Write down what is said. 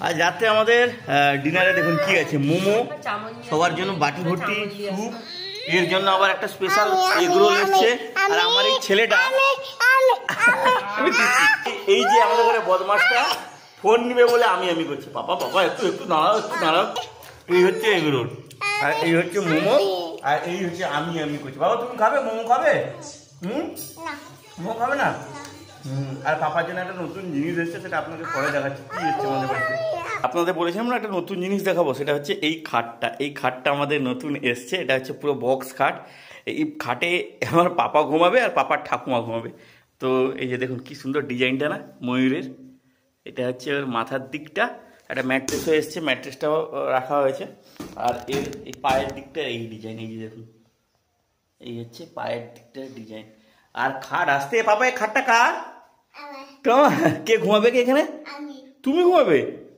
আর রাতে আমাদের ডিনারে দেখুন কি আছে, মোমো, সবার জন্য বাটি ভর্তি স্যুপ, এর জন্য আবার একটা স্পেশাল এগ রোল এসছে। আর আমার এই ছেলেটা এই যে আমাদের ঘরে বদমাসটা ফোন নিবে বলে আমি করছি, পাপা পাপা একটু একটু দাঁড়াও একটু দাঁড়াও। এই হচ্ছে এগ রোল, আর এই হচ্ছে মোমো, আর এই হচ্ছে আমি করছি। বাবা তুমি খাবে মোমো? খাবে? মোমো খাবে না? আর পাপার জন্য একটা নতুন জিনিস এসেছে, সেটা আপনাকে পরে দেখাচ্ছি কি এসছে আমাদের বাড়িতে। আপনাদের বলেছিলাম না একটা নতুন জিনিস দেখাবো, সেটা হচ্ছে এই খাটটা। এই খাটটা আমাদের নতুন এসছে, এটা হচ্ছে পুরো বক্স খাট। এই খাটে আমার পাপা ঘুমাবে আর পাপার ঠাকুমা ঘুমাবে। তো এই যে দেখুন কি সুন্দর ডিজাইনটা না ময়ূরের। এটা হচ্ছে ওর মাথার দিকটা, একটা ম্যাট্রেসও এসছে, ম্যাট্রেসটাও রাখা হয়েছে। আর এর এই পায়ের দিকটা এই ডিজাইন, এই যে দেখুন এই হচ্ছে পায়ের দিকটার ডিজাইন। আর খাট আসতে, পাপা এই খাটটা কার? কে ঘুমাবে কে এখানে? তুমি ঘুমাবে?